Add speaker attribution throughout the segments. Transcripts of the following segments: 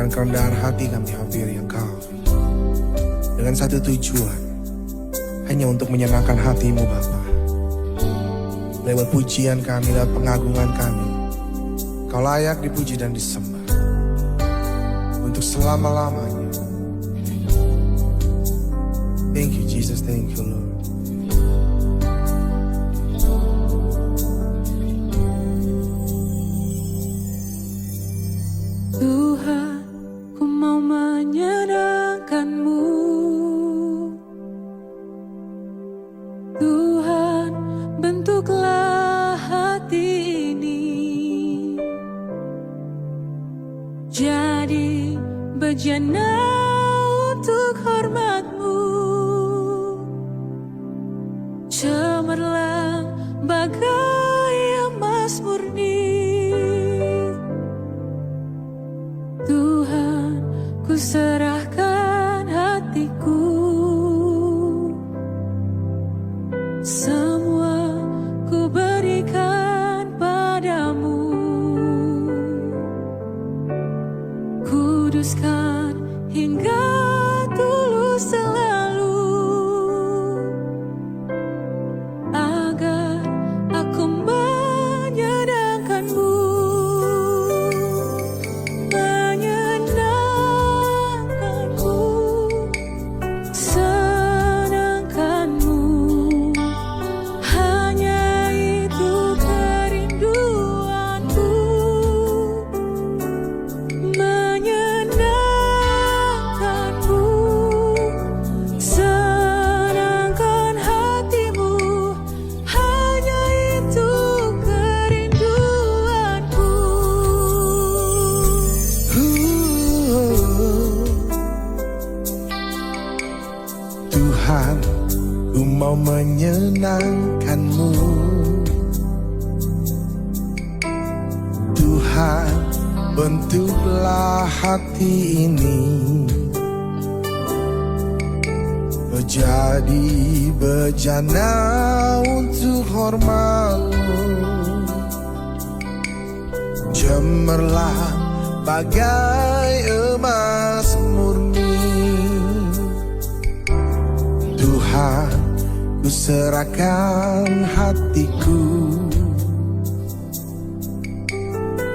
Speaker 1: dengan kerendahan hati kami hampiri Engkau, dengan satu tujuan, hanya untuk menyenangkan hatimu Bapa. Lewat pujian kami, lewat pengagungan kami, Kau layak dipuji dan disembah untuk selama-lamanya. Thank you Jesus, thank you Lord.
Speaker 2: Tuhan, ku mau menyenangkan-Mu. Tuhan, bentuklah hati ini jadi bejana untuk hormat-Mu, cemerlang bagai emas murni. Tuhan, ku serahkan hatiku, semua ku berikan padamu. Kuduskan hingga tulus selalu, agar aku menyenangkan-Mu.
Speaker 1: Tuhan, ku mau menyenangkan-Mu. Tuhan, bentuklah hati ini menjadi bejana untuk hormat-Mu, cemerlang bagai emas murni. Tuhan, ku serahkan hatiku,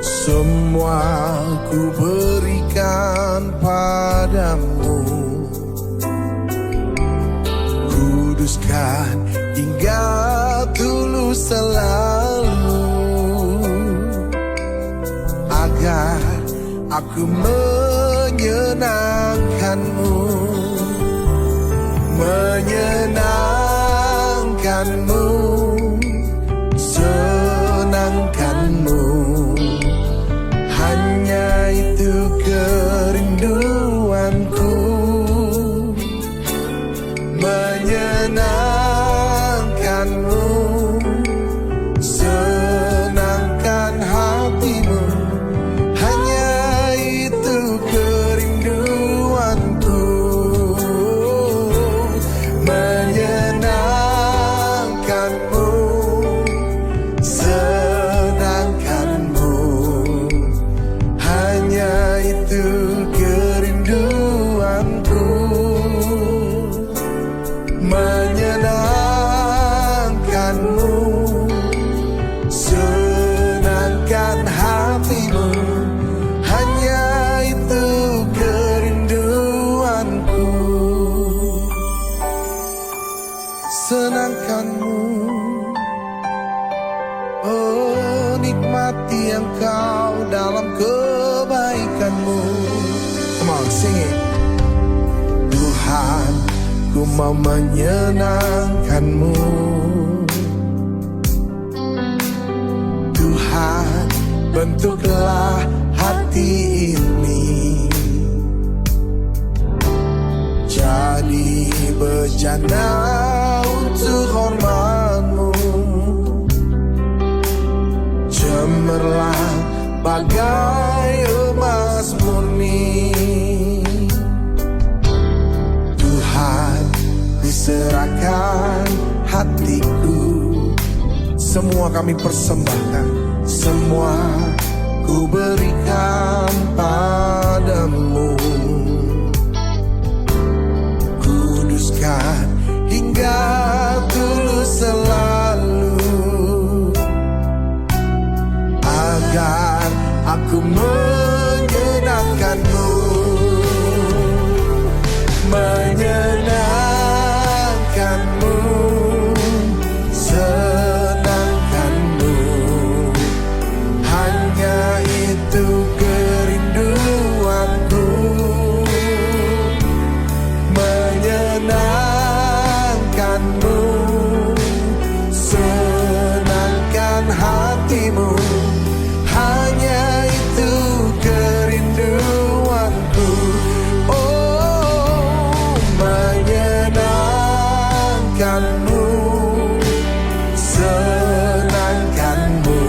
Speaker 1: semua ku berikan padamu. Kuduskan hingga tulus selalu, agar aku menyenangkan-Mu. Menyenangkan-Mu, senangkan-Mu, hanya itu kerinduanku. Menyenangkan-Mu, senangkan hatimu, hanya itu kerinduanku. Menyenangkan-Mu, senangkan-Mu, hanya itu kerinduanku. Menyenangkan-Mu, senangkan hatimu, hanya itu kerinduanku. Senangkan-Mu, oh nikmati Engkau dalam kebaikan-Mu. Come on, sing it. Tuhan, ku mau menyenangkan-Mu. Tuhan, bentuklah hati ini jadi bejana untuk hormat-Mu, cemerlang bagai emas murni. Tuhan, ku serahkan hatiku, semua kami persembahkan, semua ku berikan padamu. ku menyenangkanmu, menyenangkanmu, senangkanmu. Hanya itu kerinduanku, menyenangkanmu, senangkan hatimu. Hanya itu kerinduanku. Oh, menyenangkanmu, senangkanmu.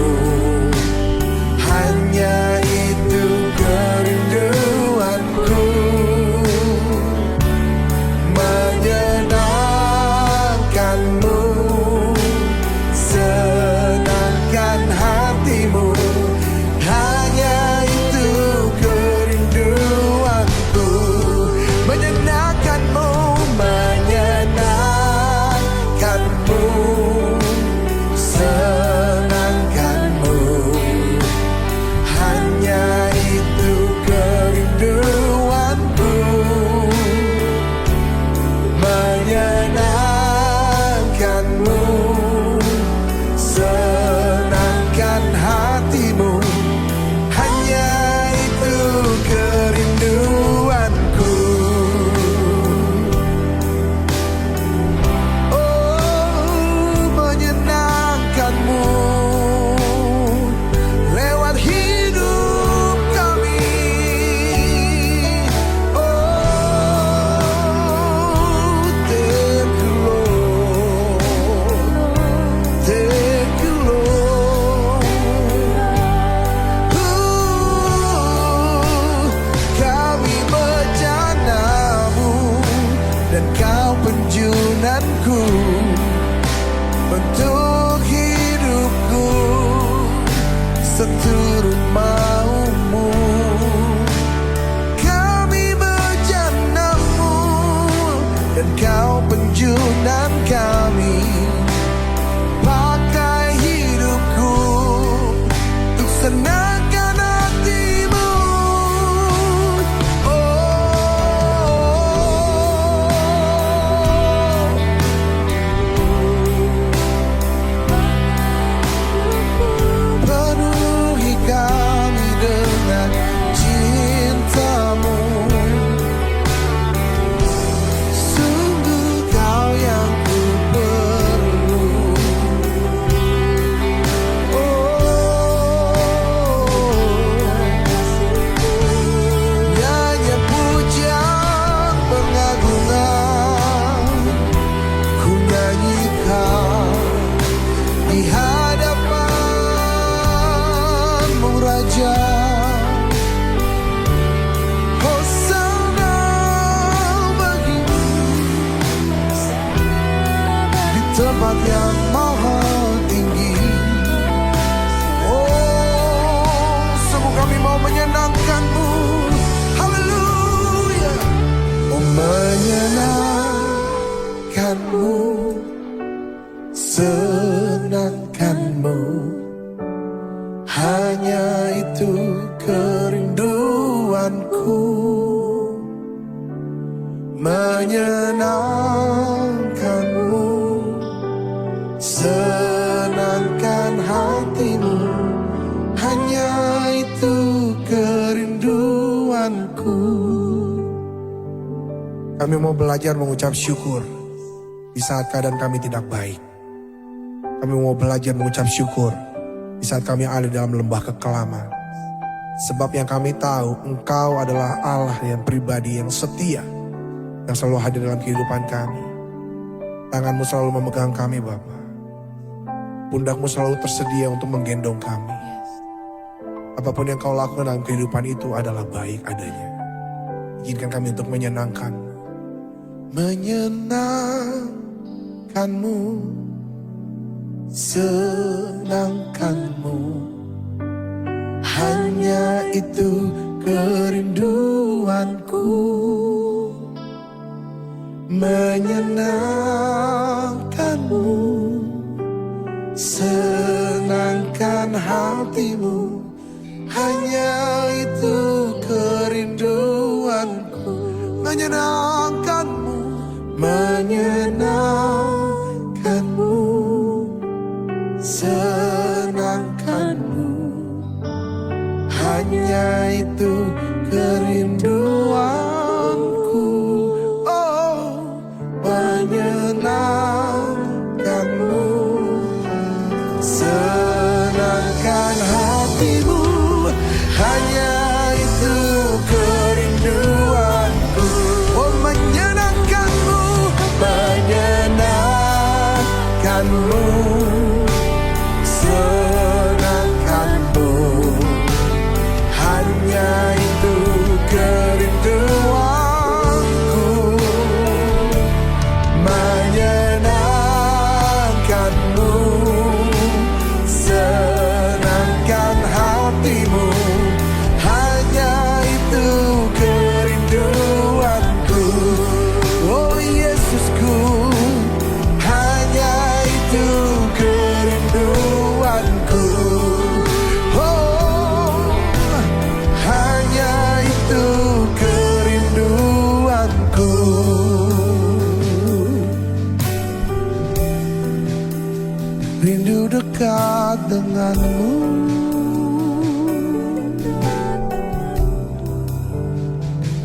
Speaker 1: Hanya itu kerinduanku, menyenangkanmu, senangkan hatimu. Hanya itu kerinduanku, menyenangkanmu, menyenangkanmu, senangkanmu. Hanya itu kerinduanku, menyenangkanmu, senangkan hatimu. Hanya itu kerinduanku. Oh, menyenangkanmu lewat hidup kami. Oh, thank you Lord, thank you Lord. Kami bejanamu dan kau penjunanku untuk hidupku seturut maumu. Kami bejanamu dan kau penjunan kami. Pakai hidupku untuk senangkan hatimu. Penuhi kami dengan cintamu. Sungguh kau yang ku perlu. Nyanyian pujian pengagungan ku nyanyikan di hadapan-Mu Raja. Hosana bagimu di tempat yang maha tinggi. Oh, sungguh kami mau menyenangkan-Mu. Haleluya. Oh, menyenangkan-Mu, senangkan-Mu. Hanya itu kerinduanku, menyenangkan-Mu, senangkan hatimu. Hanya itu kerinduanku. Kami mau belajar mengucap syukur di saat keadaan kami tidak baik. Kami mau belajar mengucap syukur di saat kami ada dalam lembah kekelaman. Sebab yang kami tahu, Engkau adalah Allah yang pribadi, yang setia, yang selalu hadir dalam kehidupan kami. Tangan-Mu selalu memegang kami, Bapa. Pundak-Mu selalu tersedia untuk menggendong kami. Apapun yang Kau lakukan dalam kehidupan itu adalah baik adanya. Izinkan kami untuk menyenangkan-Mu. Menyenangkan-Mu, senangkan-Mu. Hanya itu kerinduanku, menyenangkan-Mu, senangkan hatimu. hanya itu kerinduanku, menyenangkanmu, menyenangkanmu, senangkanmu. Hanya itu kerinduanku, oh, menyenangkanmu, senangkan hatimu. Hanya itu kerinduanku, oh, menyenangkanmu, menyenangkanmu, senangkanmu. Hanya itu kerinduanku, menyenangkanmu, senangkan hatimu. Hanya itu kerinduanku, oh Yesusku. Hanya itu kerinduanku, oh, hanya itu kerinduanku. Rindu dekat denganmu,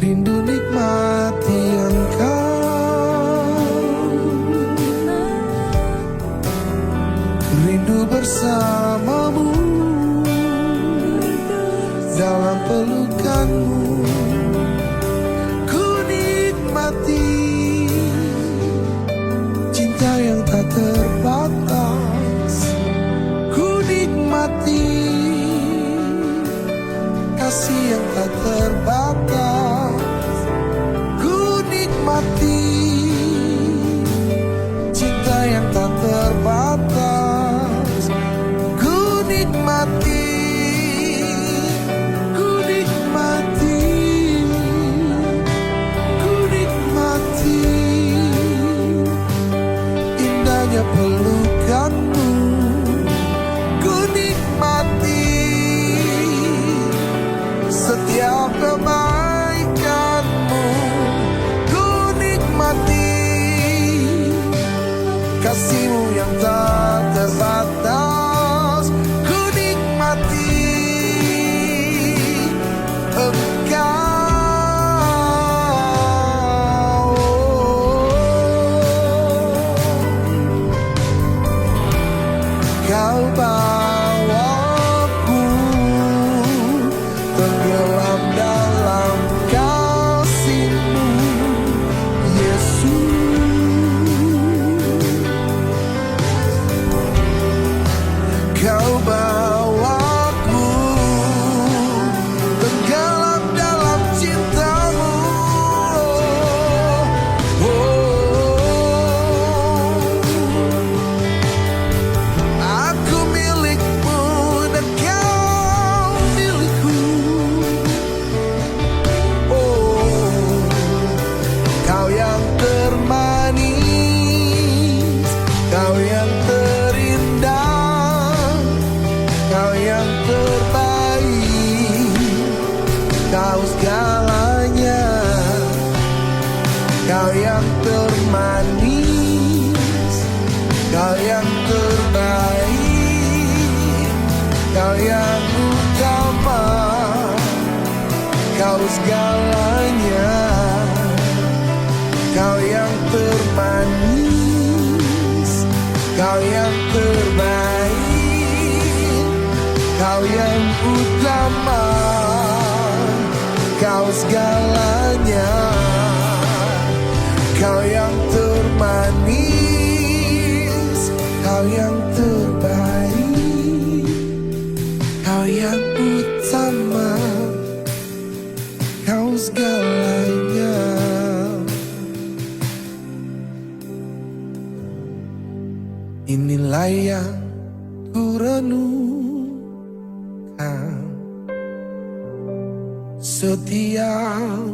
Speaker 1: rindu nikmati Engkau, rindu bersamamu dalam pelukanmu. Ku nikmati cinta yang tak terbatas, ku nikmati kasih yang tak terbatas, ku nikmati cinta yang tak terbatas, ku nikmati, ku nikmati, ku nikmati indahnya pelukanmu, ku nikmati setiap kebaikanmu, ku nikmati kasihmu yang tak terbatas, ku nikmati Engkau. Kau bawaku tenggelam dalam kasih-Mu, Yesus. Kau bawaku tenggelam dalam cinta-Mu, aku milik-Mu dan Kau milikku. Kau yang termanis, Kau yang terindah, Kau yang terbaik, Kau segalanya. Kau yang termanis, Kau yang terbaik, Kau yang utama, Kau segalanya. Kau yang termanis, Kau yang terbaik, Kau yang utama, Kau segalanya. Kau yang termanis, Kau yang terbaik, Kau yang utama, Kau segalanya. Inilah yang ku renungkan setiap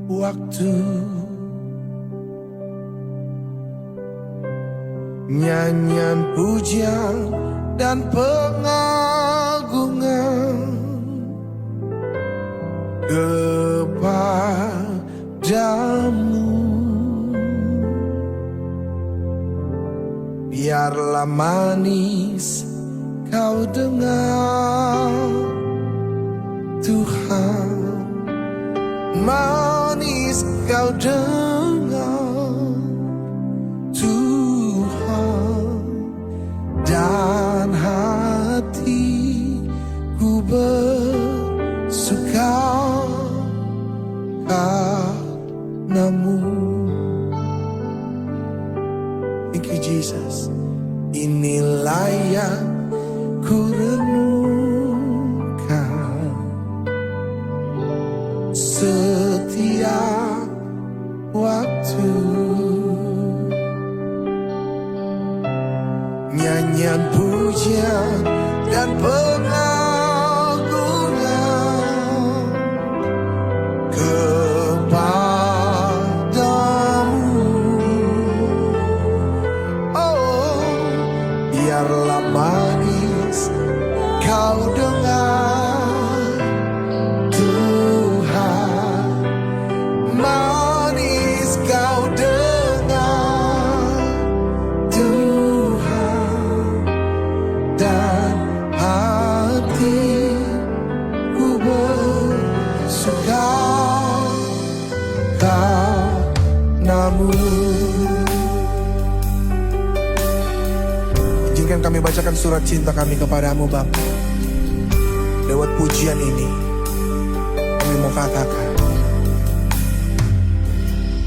Speaker 1: waktu, nyanyian pujian dan pengagungan kepadamu. Biarlah manis kau dengar, Tuhan, manis kau dengar, Tuhan, dan hatiku bersuka karenamu. Thank you, Jesus. Inilah yang ku renungkan setiap waktu. Nyanyian pujian dan pengagungan kepadamu. Oh, biarlah manis kau dengar, Tuhan, manis kau dengar, Tuhan, dan hatiku bersuka karenamu. Izinkan kami bacakan surat cinta kami kepadamu, Bapa. Lewat pujian ini, kami mau katakan,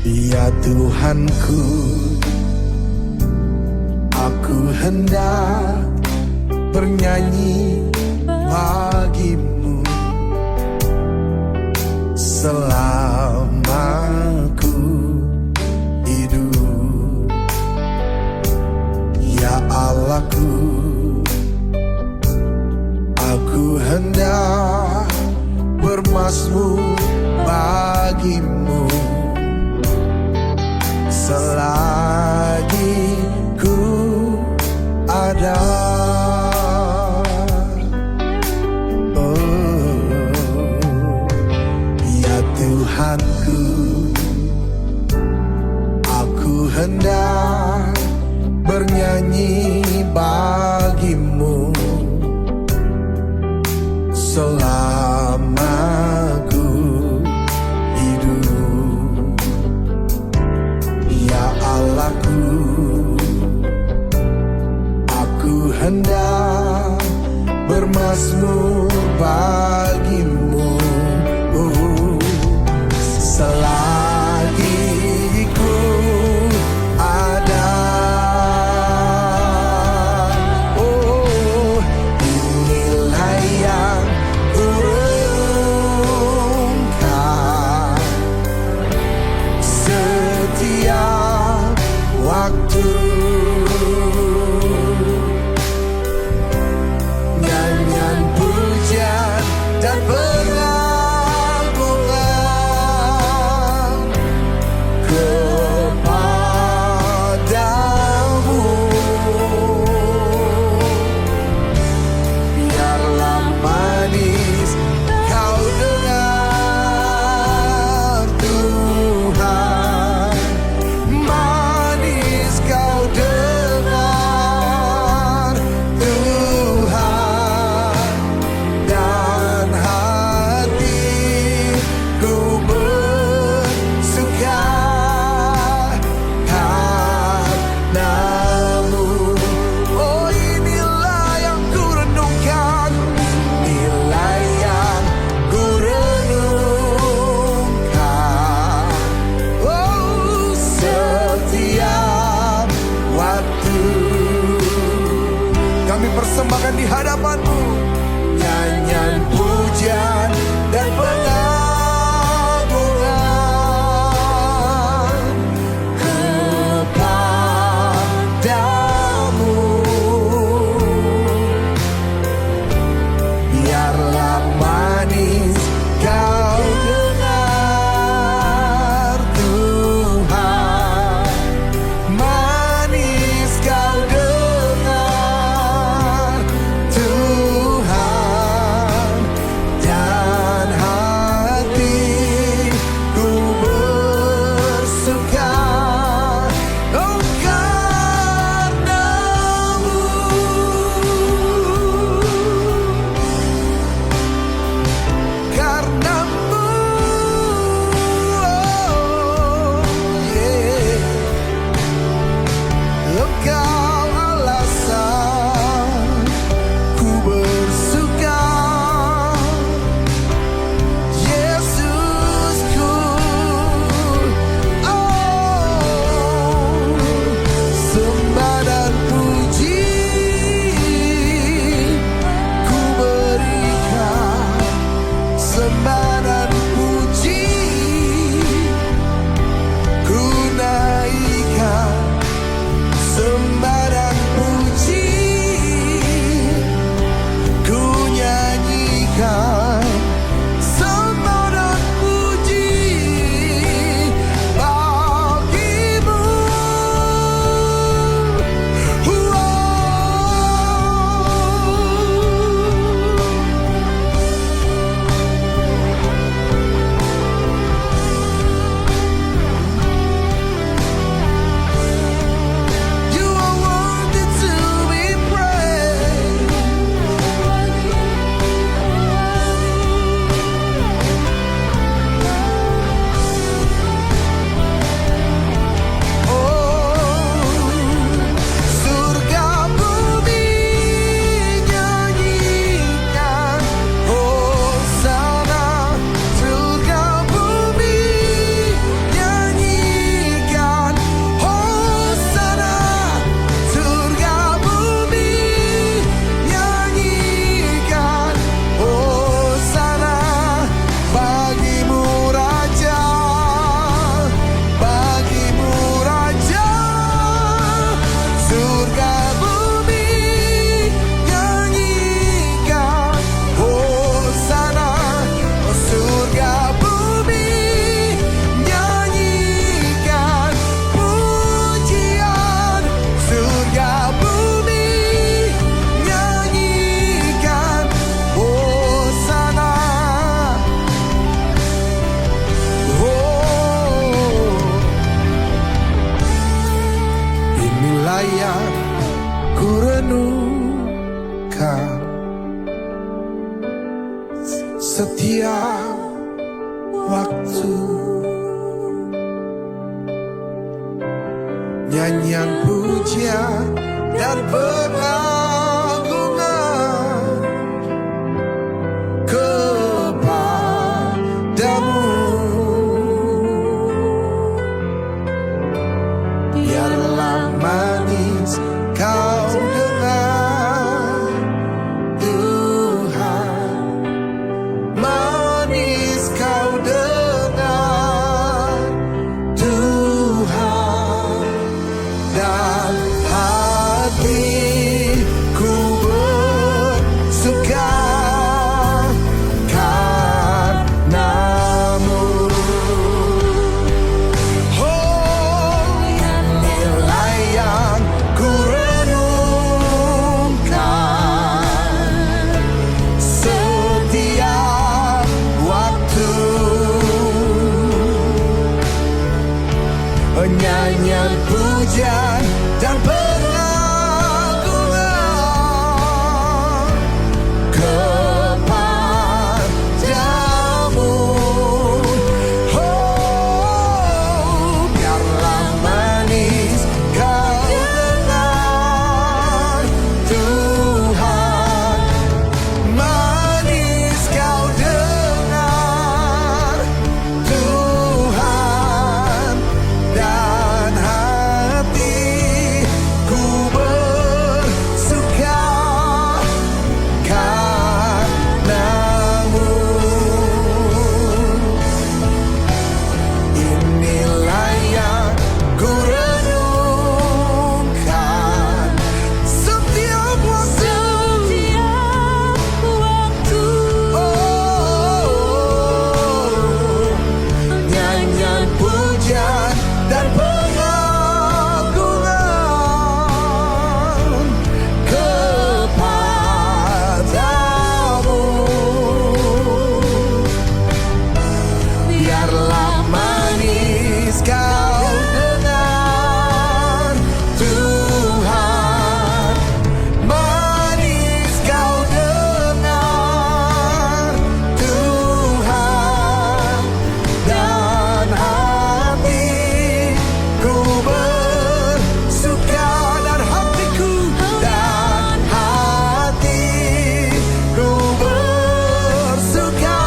Speaker 1: ya Tuhanku, aku hendak bernyanyi bagimu selama ku hidup. Ya Allahku, aku hendak bermazmur bagimu selagi ku ada. Oh, ya Tuhanku, aku hendak bernyanyi bagimu selama ku hidup. Ya Allahku, aku hendak bermazmur bagimu selagi ku ada. Oh, inilah yang ku renungkan setiap waktu. Nyanyian pujian setiap waktu. Nyanyian pujian dan pengagungan kepadamu. Biarlah manis kau dengar, Tuhan. Manis kau dengar, Tuhan. Dan hatiku bersuka karenamu. Oh, nilai yang ku renungkan setiap waktu. Nyanyian pujian dan pengagungan kepadamu. Oh, biarlah manis kau dengar, Tuhan. Manis kau dengar, Tuhan. Dan hatiku bersuka karenamu. Inilah yang ku renungkan setiap waktu. Oh, nyanyian pujian dan pengagungan kepadamu. Biarlah manis kau dengar, Tuhan. Manis kau dengar, Tuhan. Dan hatiku bersuka, dan hatiku bersuka, dan hatiku bersuka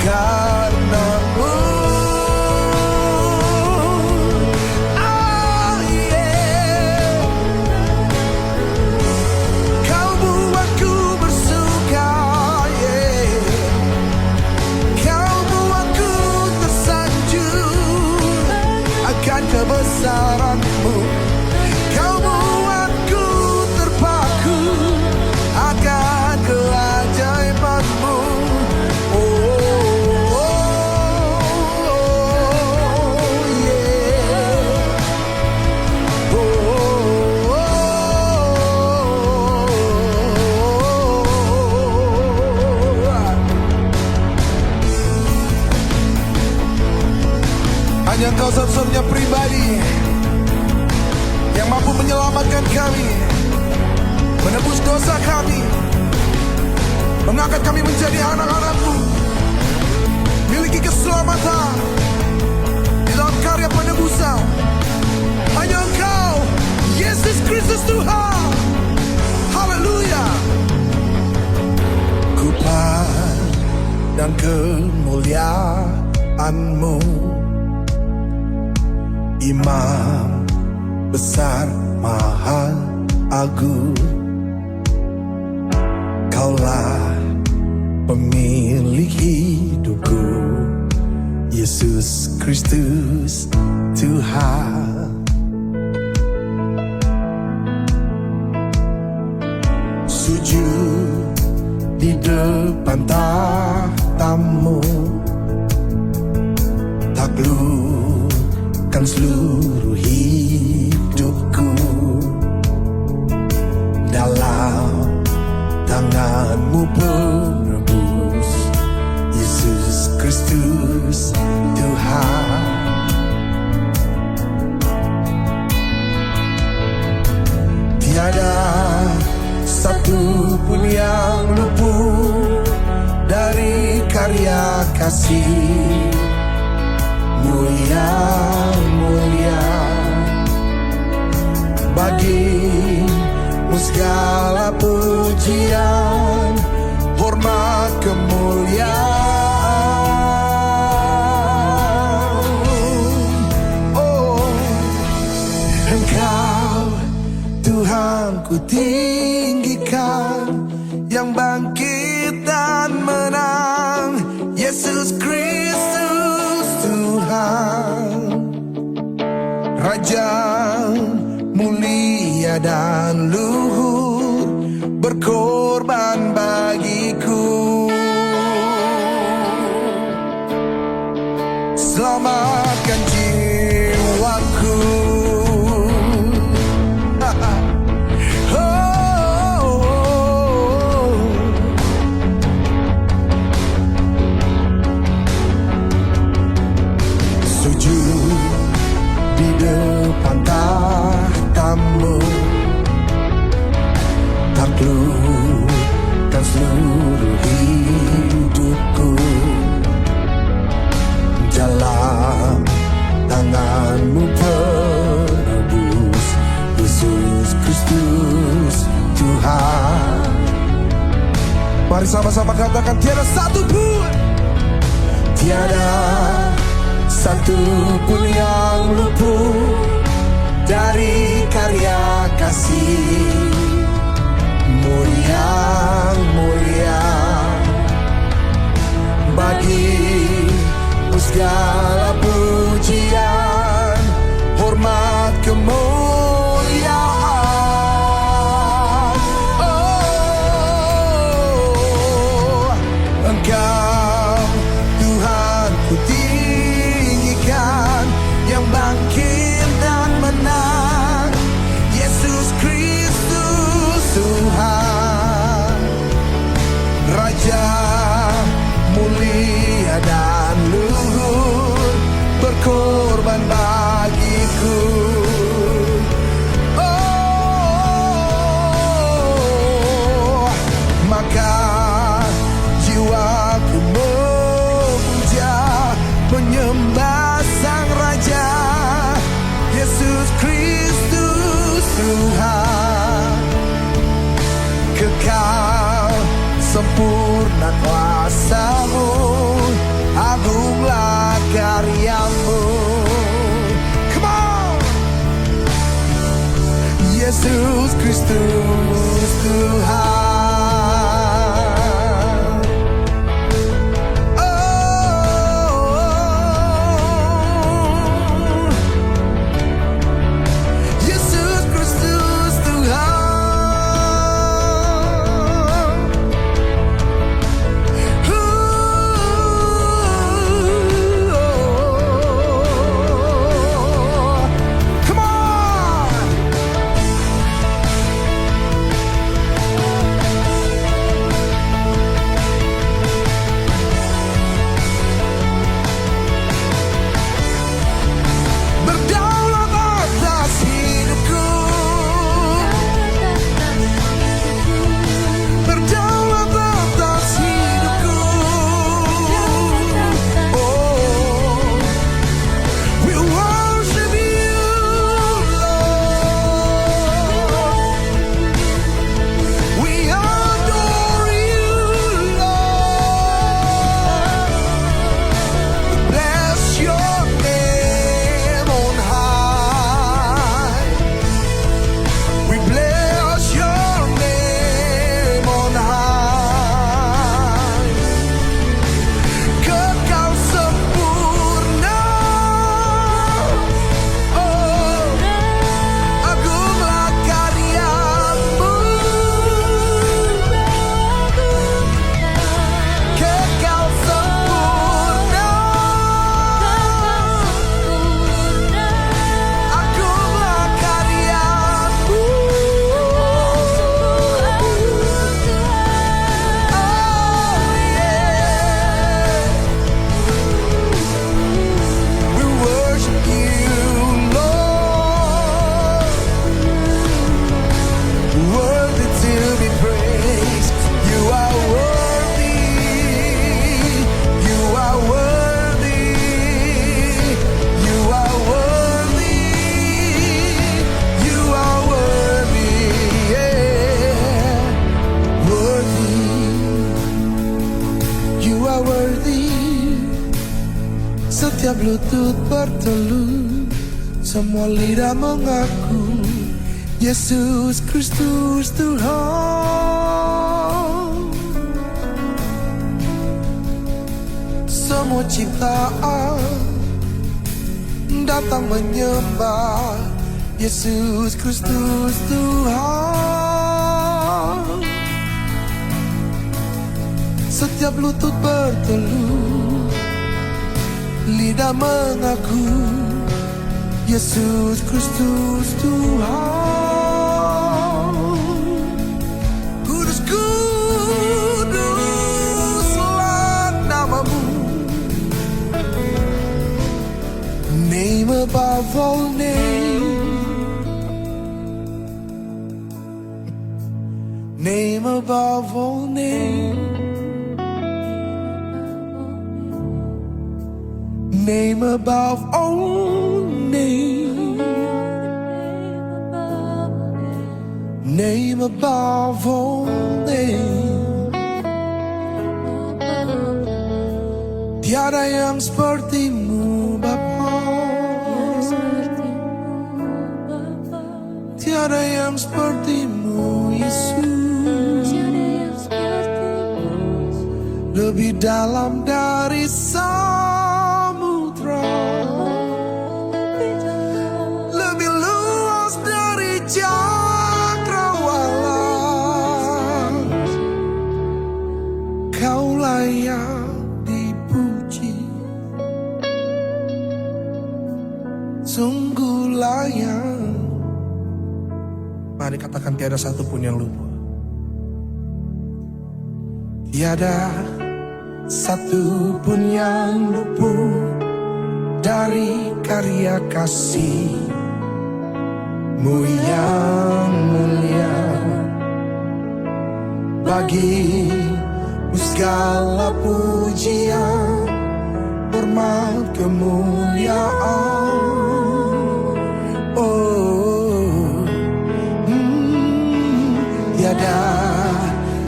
Speaker 1: karenamu. Karenamu. Yeah. Kau buatku bersuka, yeah. Kau buatku tersanjung akan kebesaran-Mu. Kau buatku terpaku akan keajaiban-Mu. Hanya Engkau satu-satunya pribadi yang mampu menyelamatkan kami, menebus dosa kami, mengangkat kami menjadi anak-anak-Mu, miliki keselamatan di dalam karya penebusan. Hanya Engkau, Yesus Kristus Tuhan. Haleluya. Ku pandang kemuliaan-Mu, Imam besar mahal agung. Kaulah pemilik hidupku, Yesus Kristus Tuhan. Sujud di depan tahta-Mu, takluk Hancurkan seluruh hidupku dalam tangan-Mu penebus, Yesus Kristus Tuhan. Tiada satu pun yang luput dari karya kasih mulia bagi-Mu segala pujian, hormat, kemuliaan. Oh, Engkau Tuhan ku tinggikan, yang bangkit dan menang, Yesus Kristus Tuhan, Raja mulia dan luhur, berkorban bagiku. Selamatkan jiwaku. Di depan tahta-Mu, taklukkan seluruh hidupku dalam tangan-Mu penebus, Yesus Kristus Tuhan. Mari sama-sama katakan, tiada satu pun, tiada satu pun yang luput dari karya kasih mulia bagi-Mu segala pujian, hormat, kemuliaan. Oh, Engkau Tuhan ku tinggikan, yang bangkit dan menang, Yesus Kristus Tuhan, Raja mulia dan luhur, berkorban bagiku. Oh, maka jiwaku memuja, menyembah Sang Raja, Yesus Kristus Tuhan. Kekal sempurna kuasa-Mu, agunglah karya-Mu. Come on! Yesus Kristus Tuhan. lutut bertelut, semua lidah mengaku Yesus Kristus Tuhan. Semua ciptaan datang menyembah Yesus Kristus Tuhan. Setiap lutut bertelut, lidah mengaku Yesus Kristus Tuhan. Kudus, kuduslah namamu. Name above all names, name above all names, name above all names, name above all names. Tiada yang sepertimu Bapa, tiada yang sepertimu Yesus, lebih dalam dari samudra, lebih luas dari cakrawala. Kau layak dipuji, sungguh layak. Mari katakan tiada satu pun yang lupa. Tiada satu pun yang luput dari karya kasih-Mu yang mulia. Bagi-Mu segala pujian, hormat, kemuliaan. Tiada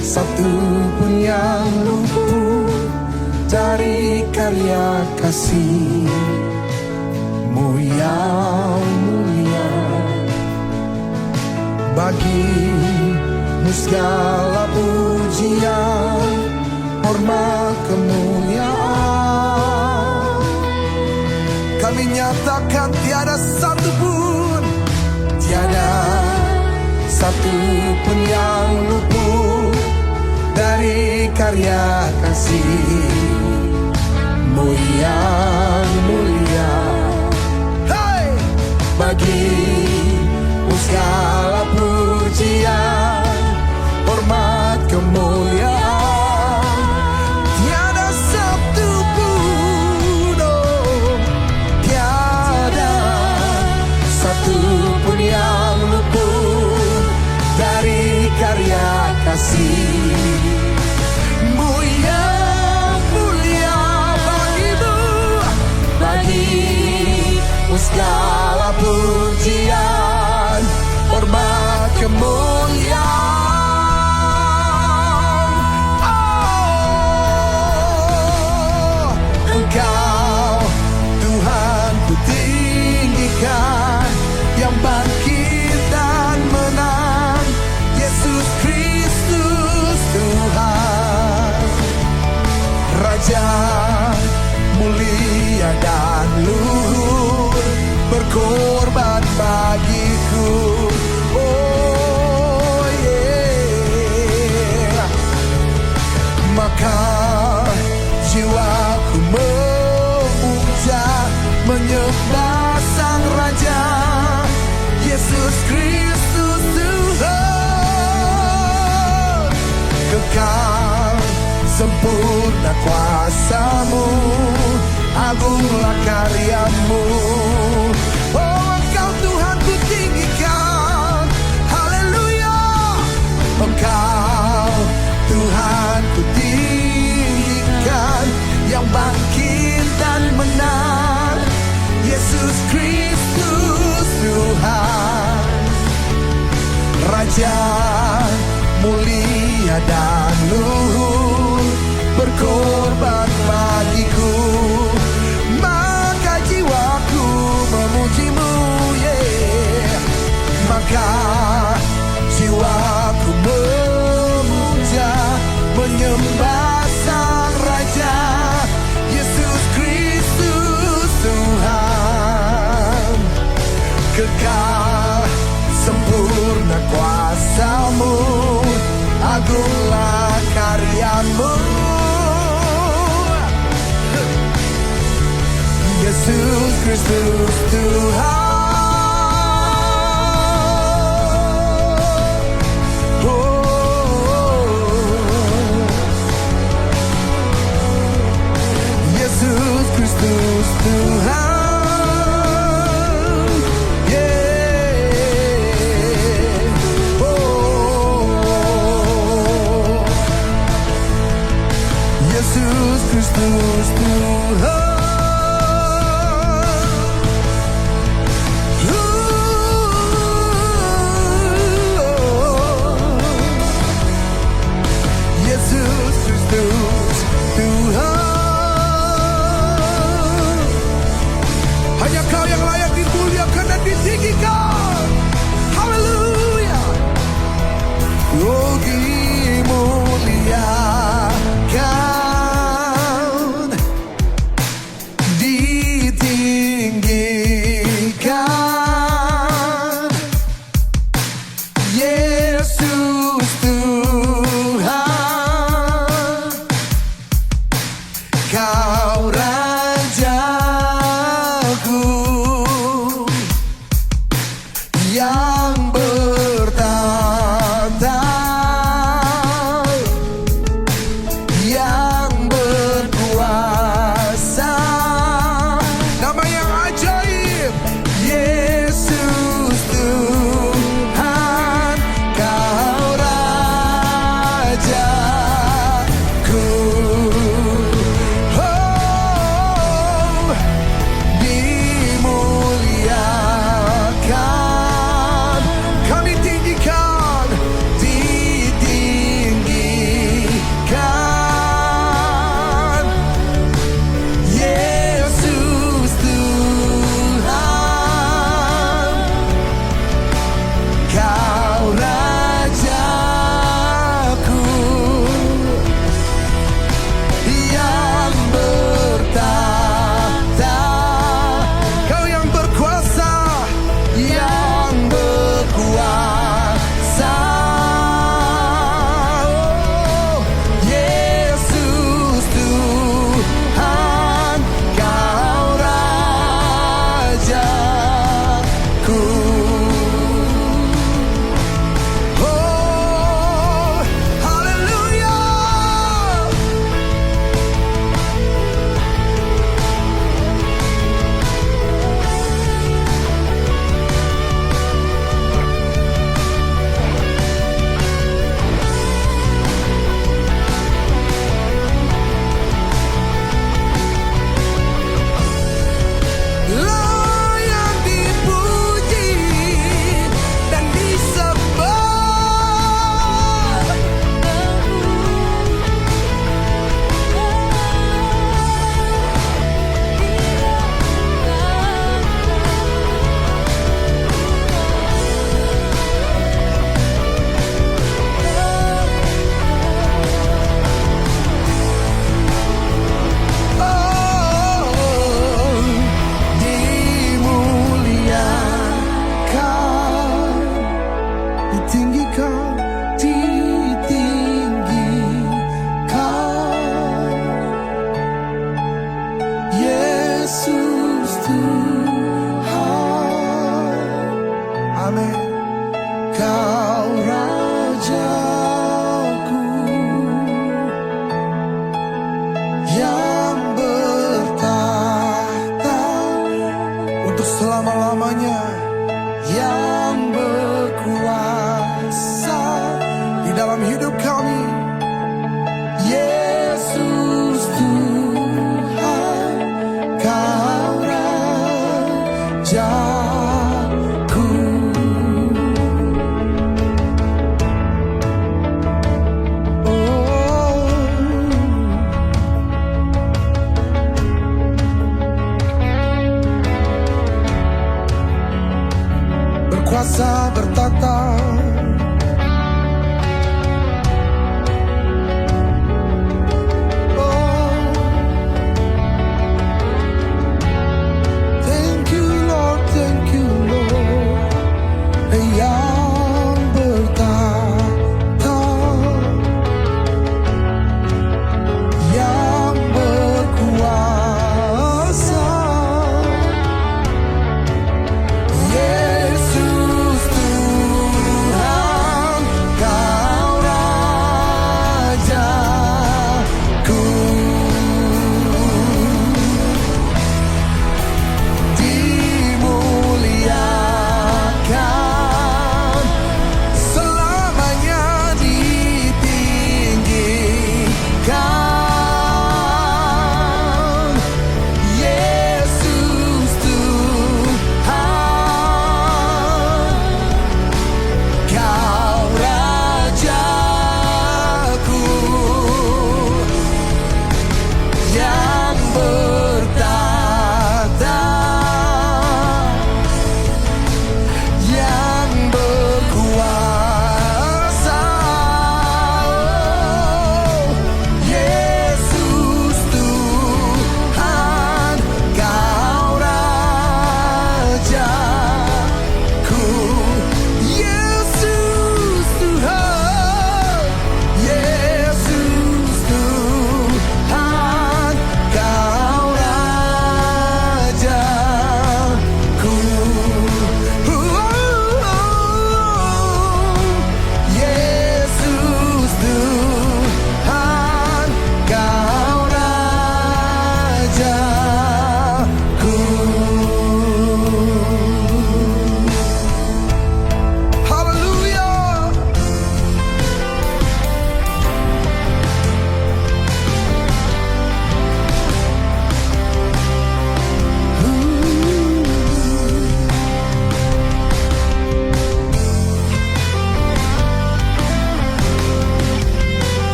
Speaker 1: satu pun yang luput dari karya kasih-Mu yang mulia. Bagi-Mu segala pujian, hormat, kemuliaan. Kami nyatakan tiada satu pun, tiada satu pun yang luput dari karya kasih-Mu yang mulia. Hey! Bagi-Mu segala pujian, hormat, kemuliaan. Tiada satu pun, oh, tiada satu pun yang luput dari karya kasih-Mu yang mulia. Bagi-Mu segala pujian, hormat, kemuliaan. Oh, Engkau Tuhan ku tinggikan, yang bangkit dan menang, Yesus Kristus Tuhan. Raja mulia dan luhur, berkorban bagiku. Oh yeah. Maka jiwaku memuja, menyembah Sang Raja, Yesus Kristus Tuhan. Kekal sempurna kuasa-Mu, agunglah karya-Mu. Oh, Engkau Tuhan ku tinggikan, haleluya. Engkau Tuhan ku tinggikan, yang bangkit dan menang, Yesus Kristus Tuhan. Raja mulia dan luhur, berkorban bagiku. Maka kekal, sempurna kuasa-Mu, agunglah karya-Mu. Yesus Kristus Tuhan. Yesus Kristus Tuhan, yeah. Yesus Kristus Tuhan. Yesus Kristus Tuhan. Hanya Kau yang layak dimuliakan dan ditinggikan. Haleluya. Oh, dimuliakan, ditinggikan. Yesus Tuhan, Kau Rajaku yang bertata, yang berkuasa. Nama yang ajaib, Yesus Tuhan, Kau Rajaku. Oh, dimuliakan, kami tinggikan, ditinggikan. Yesus Tuhan, Kau Rajaku yang bertata, Kau yang berkuasa, yang berkuasa. Oh, Yesus Tuhan, Kau Rajaku. Oh, haleluya. Layak dipuji dan disembah. Oh, dimuliakan, ditinggikan, ditinggikan. Yesus Tuhan, amin. Kau Rajaku yang bertahta untuk selama-lamanya, yang berkuasa di dalam hidup kami. Yesus Tuhan, Kau Rajaku. Oh, berkuasa, bertata. Oh, thank you Lord, thank you Lord.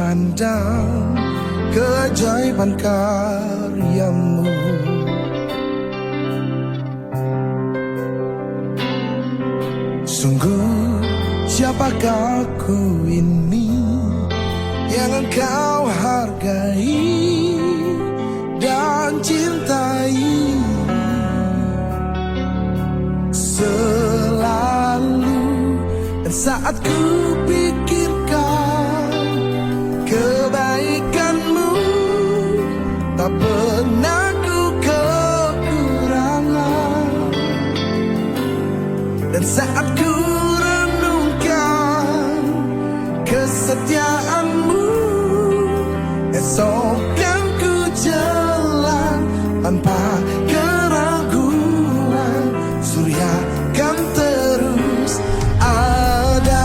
Speaker 1: memandang keajaiban karyamu. Sungguh siapakah ku ini yang engkau hargai dan cintai, selalu dan saat ku pikirkan kebaikanmu, tak pernah ku kekurangan. Dan saat ku renungkan kesetiaanmu, esok kan ku jalan tanpa keraguan. Surya kan terus ada.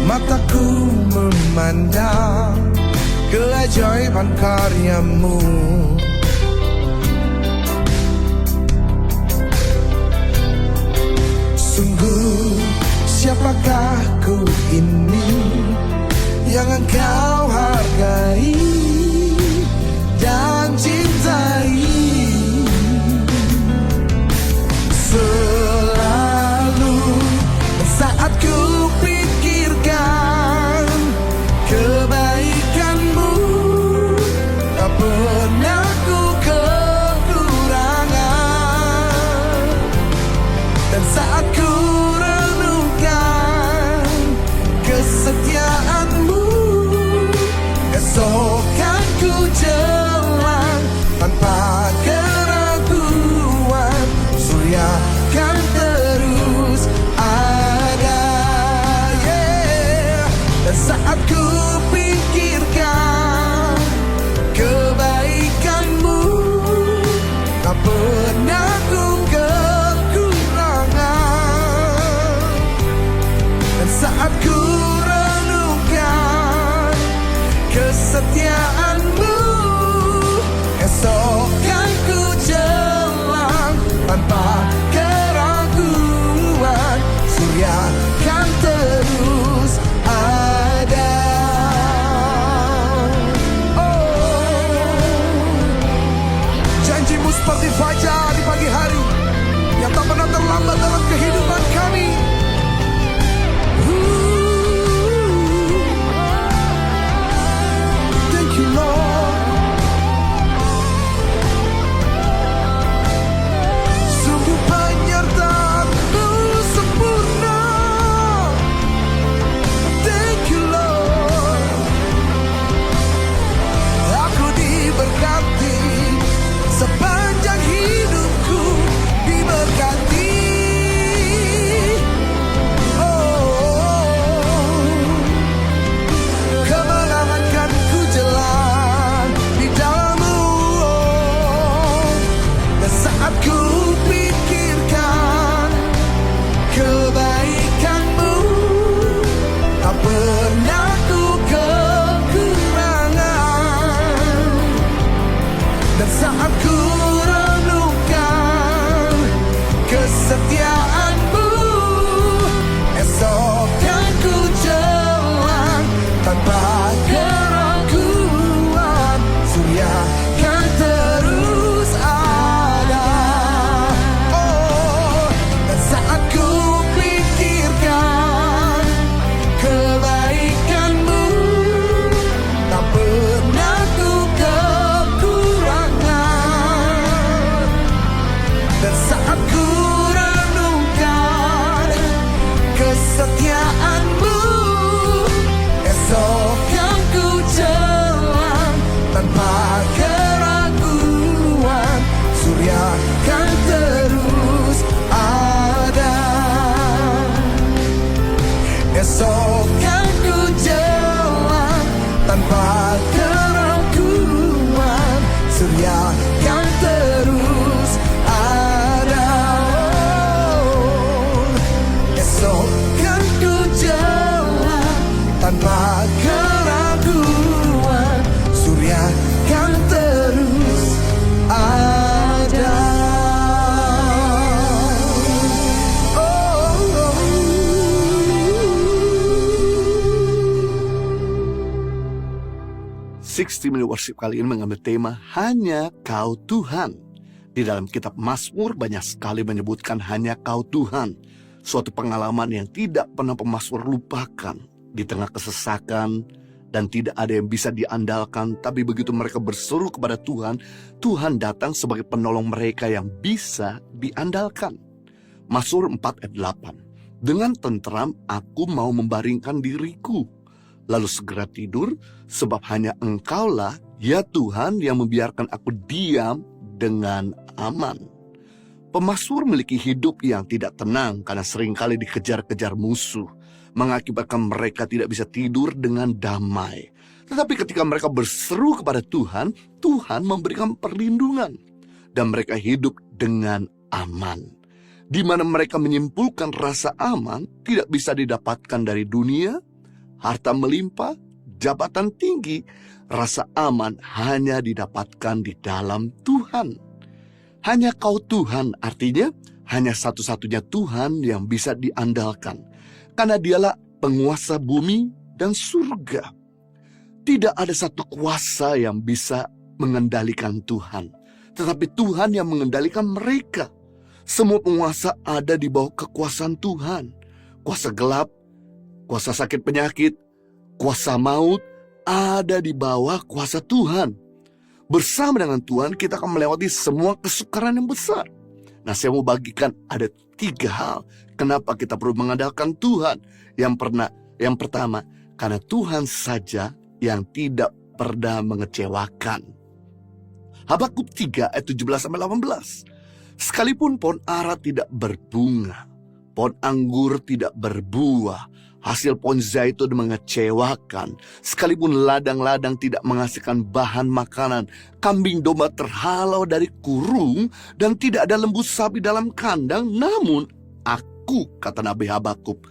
Speaker 1: Mataku memandang keajaiban karyamu, sungguh siapakah ku ini yang engkau hargai dan cintai, selalu saat ku pikirkan kebaikanmu, tak pernah ku kekurangan. Dan saat ku renungkan kesetiaanmu, esok kan ku jalan tanpa keraguan. Surya kan terus ada, yeah. Dan saat ku pikirkan kebaikanmu, tak pernah ku kekurangan. Dan saat ku renungkan kesetiaanmu, esok kan ku jalan tanpa keraguan. Surya kan terus ada. Janjimu seperti fajar di pagi hari yang tak pernah terlambat dalam kehidupan kami. Thank you, Lord. Sungguh penyertaan-Mu sempurna. Thank you, Lord. Aku diberkati sepanjang hidupku, diberkati. Kemenangan kan ku jalan di dalam-Mu. Dan saat ku pikirkan kebaikan-Mu, tak pernah ku kekurangan. Dan saat ku renungkan kesetiaan-Mu, esok kan ku jalan tanpa keraguan. Surya kan terus ada. Oh, dan saat ku pikirkan kebaikan-Mu, tak pernah ku kekurangan.
Speaker 3: worship kali ini mengambil tema Hanya Kau Tuhan. Di dalam kitab Mazmur banyak sekali menyebutkan hanya Kau Tuhan. Suatu pengalaman yang tidak pernah pemazmur lupakan. Di tengah kesesakan dan tidak ada yang bisa diandalkan. Tapi begitu mereka berseru kepada Tuhan, Tuhan datang sebagai penolong mereka yang bisa diandalkan. Mazmur 4 ayat 8. Dengan tenteram aku mau membaringkan diriku, lalu segera tidur, sebab hanya Engkaulah, ya Tuhan, yang membiarkan aku diam dengan aman. Pemazmur memiliki hidup yang tidak tenang karena seringkali dikejar-kejar musuh, mengakibatkan mereka tidak bisa tidur dengan damai. Tetapi ketika mereka berseru kepada Tuhan, Tuhan memberikan perlindungan, dan mereka hidup dengan aman. Di mana mereka menyimpulkan rasa aman tidak bisa didapatkan dari dunia, harta melimpah, jabatan tinggi. Rasa aman hanya didapatkan di dalam Tuhan. Hanya Kau Tuhan, artinya hanya satu-satunya Tuhan yang bisa diandalkan. Karena Dialah penguasa bumi dan surga. Tidak ada satu kuasa yang bisa mengendalikan Tuhan, tetapi Tuhan yang mengendalikan mereka. Semua penguasa ada di bawah kekuasaan Tuhan. Kuasa gelap, kuasa sakit penyakit, kuasa maut ada di bawah kuasa Tuhan. Bersama dengan Tuhan kita akan melewati semua kesukaran yang besar. Nah, saya mau bagikan ada 3 hal kenapa kita perlu mengandalkan Tuhan. Yang pertama, karena Tuhan saja yang tidak pernah mengecewakan. Habakuk 3 ayat 17-18. Sekalipun pohon ara tidak berbunga, pohon anggur tidak berbuah, hasil pohon zaitun mengecewakan, sekalipun ladang-ladang tidak menghasilkan bahan makanan, kambing domba terhalau dari kurung, dan tidak ada lembu sapi dalam kandang, namun aku, kata Nabi Habakuk,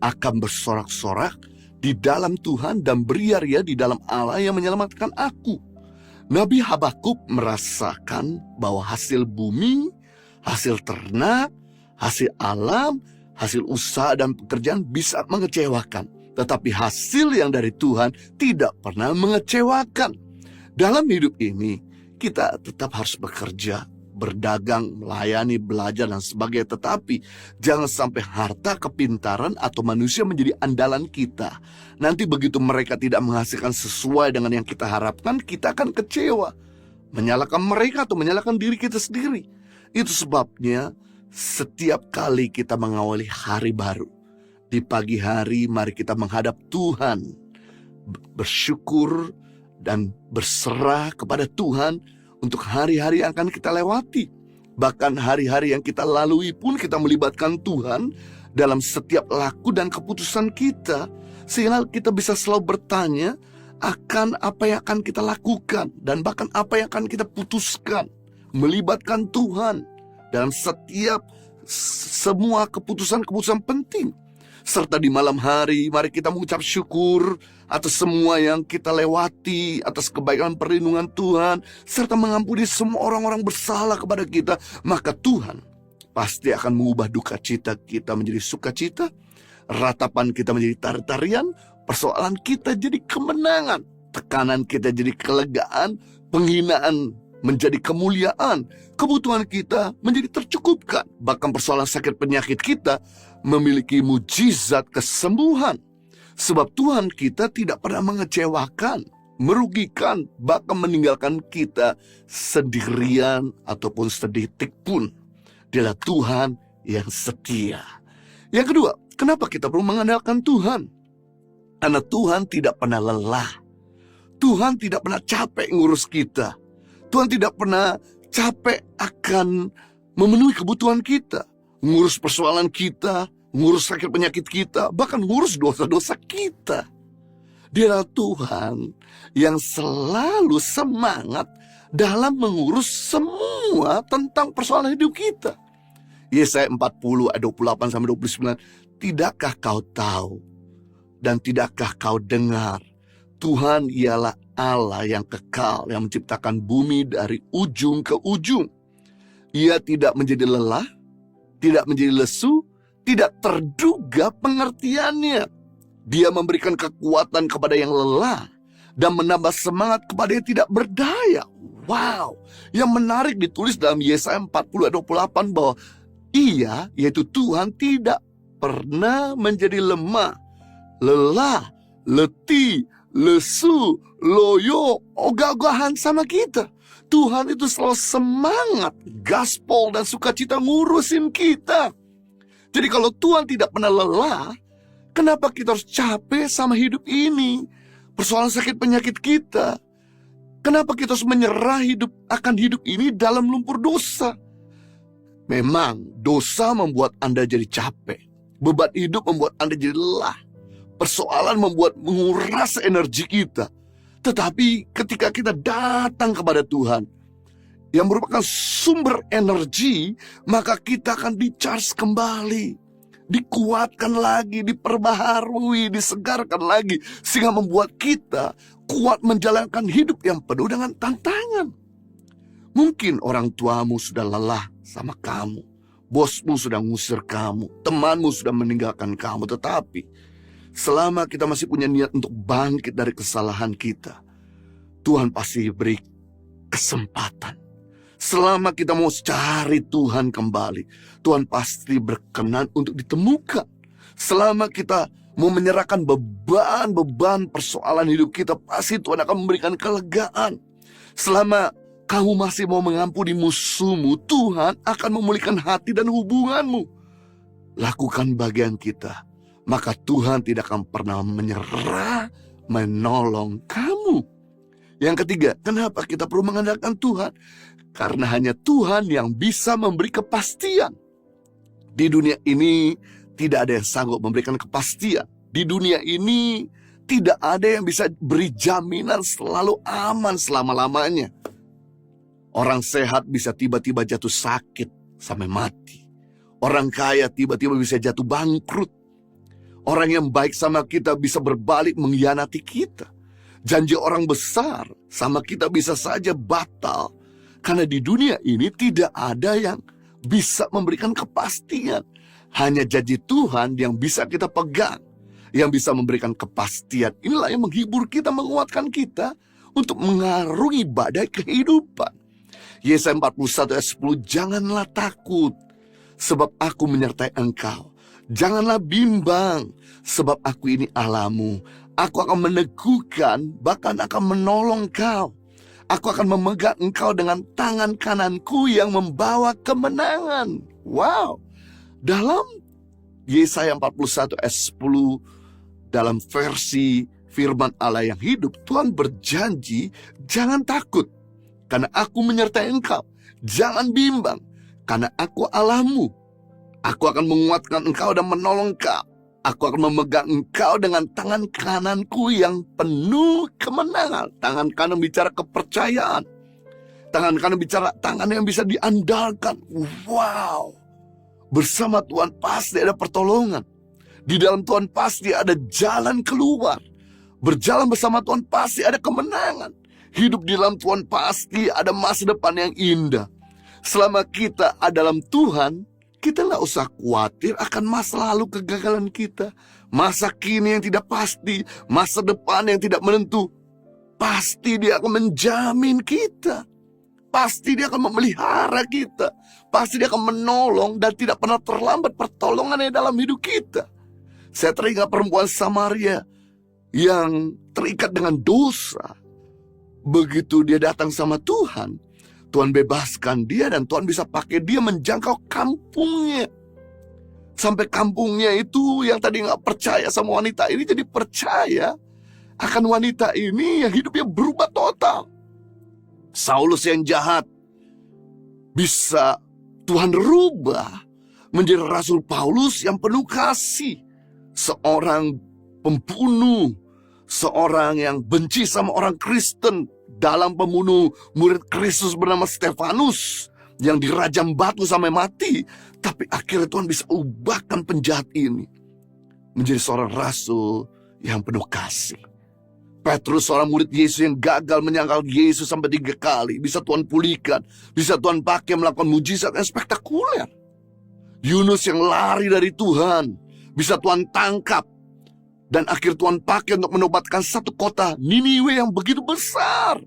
Speaker 3: akan bersorak-sorak di dalam Tuhan dan beria-ria di dalam Allah yang menyelamatkan aku. Nabi Habakuk merasakan bahwa hasil bumi, hasil ternak, hasil alam, hasil usaha dan pekerjaan bisa mengecewakan. Tetapi hasil yang dari Tuhan tidak pernah mengecewakan. Dalam hidup ini, kita tetap harus bekerja, berdagang, melayani, belajar, dan sebagainya. Tetapi jangan sampai harta, kepintaran, atau manusia menjadi andalan kita. Nanti begitu mereka tidak menghasilkan sesuai dengan yang kita harapkan, kita akan kecewa. Menyalahkan mereka atau menyalahkan diri kita sendiri. Itu sebabnya setiap kali kita mengawali hari baru, di pagi hari mari kita menghadap Tuhan, bersyukur dan berserah kepada Tuhan untuk hari-hari yang akan kita lewati. Bahkan hari-hari yang kita lalui pun kita melibatkan Tuhan dalam setiap laku dan keputusan kita, sehingga kita bisa selalu bertanya akan apa yang akan kita lakukan dan bahkan apa yang akan kita putuskan. Melibatkan Tuhan dalam semua keputusan-keputusan penting. Serta di malam hari, mari kita mengucap syukur atas semua yang kita lewati, atas kebaikan perlindungan Tuhan, serta mengampuni semua orang-orang bersalah kepada kita. Maka Tuhan pasti akan mengubah duka cita kita menjadi sukacita, ratapan kita menjadi tari-tarian, persoalan kita jadi kemenangan, tekanan kita jadi kelegaan, penghinaan menjadi kemuliaan, kebutuhan kita menjadi tercukupkan. Bahkan persoalan sakit penyakit kita memiliki mujizat kesembuhan. Sebab Tuhan kita tidak pernah mengecewakan, merugikan, bahkan meninggalkan kita sendirian ataupun sedetik pun. Dialah Tuhan yang setia. Yang kedua, kenapa kita perlu mengandalkan Tuhan? Karena Tuhan tidak pernah lelah. Tuhan tidak pernah capek ngurus kita. Tuhan tidak pernah capek akan memenuhi kebutuhan kita, ngurus persoalan kita, ngurus sakit penyakit kita, bahkan ngurus dosa-dosa kita. Dialah Tuhan yang selalu semangat dalam mengurus semua tentang persoalan hidup kita. Yesaya 40 ayat 28-29, tidakkah kau tahu dan tidakkah kau dengar? Tuhan ialah Allah yang kekal, yang menciptakan bumi dari ujung ke ujung. Ia tidak menjadi lelah, tidak menjadi lesu, tidak terduga pengertiannya. Dia memberikan kekuatan kepada yang lelah dan menambah semangat kepada yang tidak berdaya. Wow, yang menarik ditulis dalam Yesaya 40 ayat 28 bahwa Ia, yaitu Tuhan, tidak pernah menjadi lemah, lelah, letih, lesu, loyo, ogah-ogahan sama kita. Tuhan itu selalu semangat, gaspol, dan sukacita ngurusin kita. Jadi kalau Tuhan tidak pernah lelah, kenapa kita harus capek sama hidup ini? Persoalan sakit penyakit kita. Kenapa kita harus menyerah akan hidup ini dalam lumpur dosa? Memang dosa membuat Anda jadi capek. Beban hidup membuat Anda jadi lelah. Persoalan membuat menguras energi kita. Tetapi ketika kita datang kepada Tuhan, yang merupakan sumber energi, maka kita akan di-charge kembali. Dikuatkan lagi, diperbaharui, disegarkan lagi, sehingga membuat kita kuat menjalankan hidup yang penuh dengan tantangan. Mungkin orang tuamu sudah lelah sama kamu, bosmu sudah ngusir kamu, temanmu sudah meninggalkan kamu, tetapi selama kita masih punya niat untuk bangkit dari kesalahan kita, Tuhan pasti beri kesempatan. Selama kita mau cari Tuhan kembali, Tuhan pasti berkenan untuk ditemukan. Selama kita mau menyerahkan beban-beban persoalan hidup kita, pasti Tuhan akan memberikan kelegaan. Selama kamu masih mau mengampuni musuhmu, Tuhan akan memulihkan hati dan hubunganmu. Lakukan bagian kita, maka Tuhan tidak akan pernah menyerah menolong kamu. Yang ketiga, kenapa kita perlu mengandalkan Tuhan? Karena hanya Tuhan yang bisa memberi kepastian. Di dunia ini tidak ada yang sanggup memberikan kepastian. Di dunia ini tidak ada yang bisa beri jaminan selalu aman selama-lamanya. Orang sehat bisa tiba-tiba jatuh sakit sampai mati. Orang kaya tiba-tiba bisa jatuh bangkrut. Orang yang baik sama kita bisa berbalik mengkhianati kita. Janji orang besar sama kita bisa saja batal. Karena di dunia ini tidak ada yang bisa memberikan kepastian. Hanya janji Tuhan yang bisa kita pegang, yang bisa memberikan kepastian. Inilah yang menghibur kita, menguatkan kita untuk mengarungi badai kehidupan. Yesaya 41 ayat 10, janganlah takut, sebab aku menyertai engkau. Janganlah bimbang, sebab aku ini Allahmu. Aku akan meneguhkan, bahkan akan menolong kau. Aku akan memegang engkau dengan tangan kananku yang membawa kemenangan. Wow. Dalam Yesaya 41 ayat 10, dalam versi firman Allah yang hidup, Tuhan berjanji, jangan takut, karena aku menyertai engkau. Jangan bimbang, karena aku Allahmu. Aku akan menguatkan engkau dan menolong engkau. Aku akan memegang engkau dengan tangan kananku yang penuh kemenangan. Tangan kanan bicara kepercayaan. Tangan kanan bicara tangan yang bisa diandalkan. Wow. Bersama Tuhan pasti ada pertolongan. Di dalam Tuhan pasti ada jalan keluar. Berjalan bersama Tuhan pasti ada kemenangan. Hidup di dalam Tuhan pasti ada masa depan yang indah. Selama kita ada dalam Tuhan, kita nggak usah khawatir akan masa lalu kegagalan kita. Masa kini yang tidak pasti, masa depan yang tidak menentu. Pasti Dia akan menjamin kita. Pasti Dia akan memelihara kita. Pasti Dia akan menolong dan tidak pernah terlambat pertolongannya dalam hidup kita. Saya teringat perempuan Samaria yang terikat dengan dosa. Begitu dia datang sama Tuhan, Tuhan bebaskan dia dan Tuhan bisa pakai dia menjangkau kampungnya. Sampai kampungnya itu yang tadi gak percaya sama wanita ini jadi percaya akan wanita ini yang hidupnya berubah total. Saulus yang jahat bisa Tuhan rubah menjadi Rasul Paulus yang penuh kasih. Seorang pembunuh, seorang yang benci sama orang Kristen, dalam pembunuh murid Kristus bernama Stefanus yang dirajam batu sampai mati. Tapi akhirnya Tuhan bisa ubahkan penjahat ini menjadi seorang rasul yang penuh kasih. Petrus, seorang murid Yesus yang gagal menyangkal Yesus sampai 3 kali, bisa Tuhan pulihkan, bisa Tuhan pakai melakukan mujizat yang spektakuler. Yunus yang lari dari Tuhan, bisa Tuhan tangkap Dan akhir Tuhan pakai untuk menobatkan satu kota Niniwe yang begitu besar.